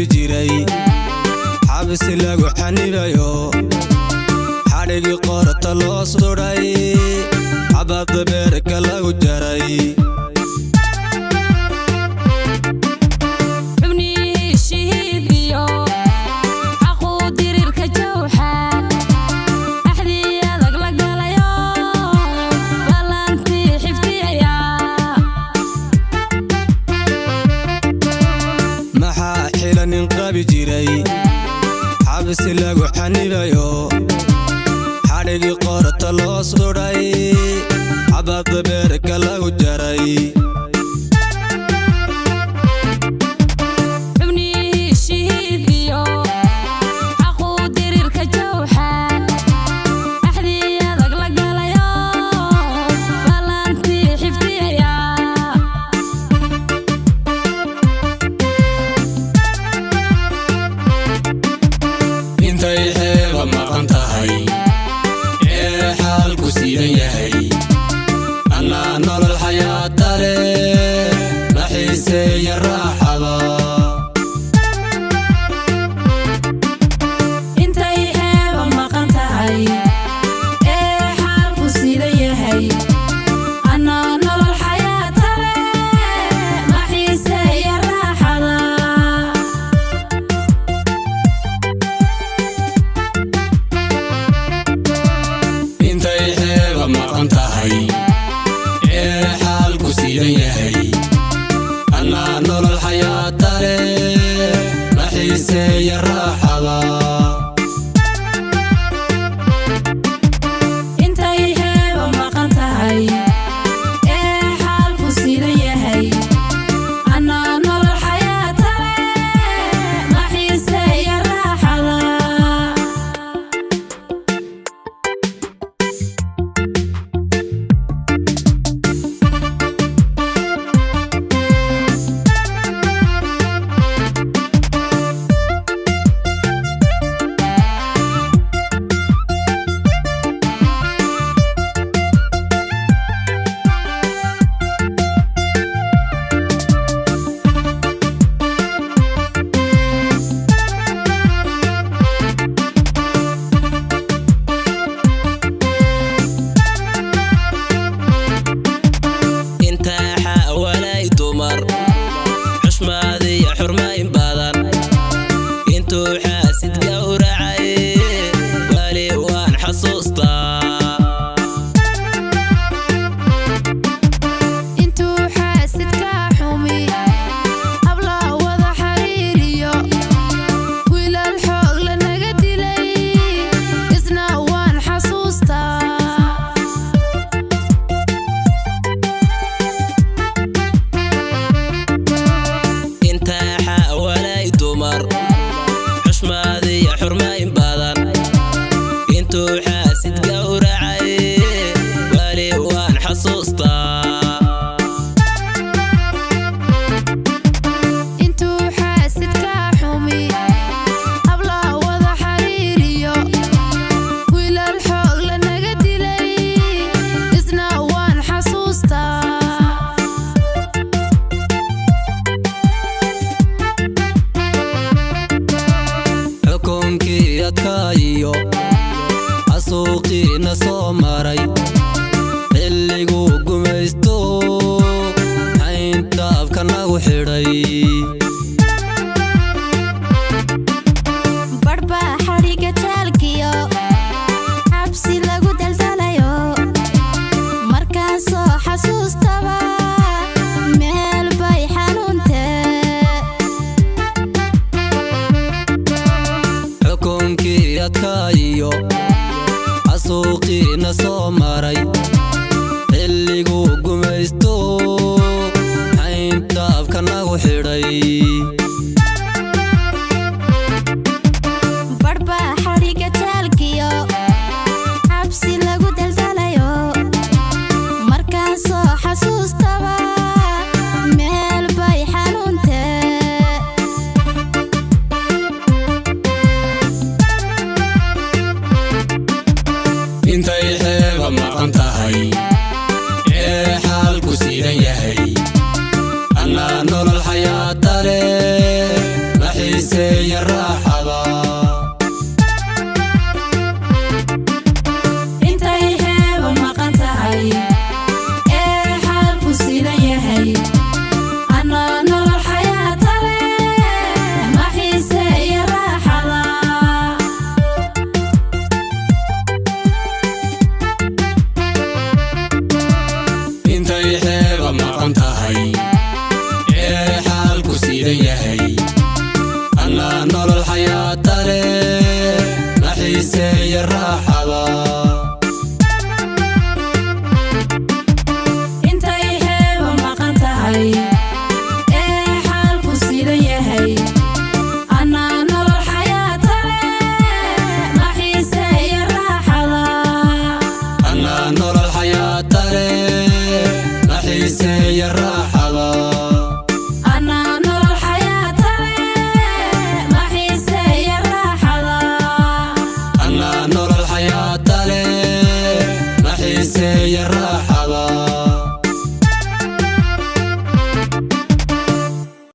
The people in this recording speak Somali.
qabi jiray xabis lagu xanibayo xadhigi qorta loo suray xabad beerka lagu jaray qabi jiray xabis lagu xanibayo xadhigi qorta loo suray xabad beerka lagu jaray أنا نور الحياة ما حيسي الراحة انت يحب ما قنتهي حالك سيدي أنا نور الحياة ما حيسي الراحة انت يحب ما قنتهي حالك سيدي أنا نور الحياة ما حيسي الراحة انت يحب ما قنتهي حالك سيدي أنا نور الحياة ما حيسي الراحة حشمادي حرمين بدن انتو حاسد قورعي والي وان حصوصتا انتو حاسد كحومي أبلا وضع حريريو ويلا الحوغ لنا قدلي إذنا وان حصوصتا حشمادي حرمين بدن انتو حاسد قورعي والي وان حصوصتا انتو حاسد كحومي أبلا وضع حريريو ويلا الحوغ لنا قدلي إذنا وان حصوصتا xukunkii adkaayo xasuuqiina soo maray xilliguu gumaysto xayntaabka nagu xidhay barba xadhiga taalkiyo xabsi lagu daldalayo markaasoo xasuustaba meel bay xanuuntee xukunkii adkaayo xasuuqiina soo maray xilliguu gumaysto xayntaabka nagu xidhay barba xadhiga taalkiyo xabsi lagu daldalayo markaasoo xasuustaba meel bay xanuuntee intay xeeba maqan tahay xaalku siidan yahay أنا نور الحياة raax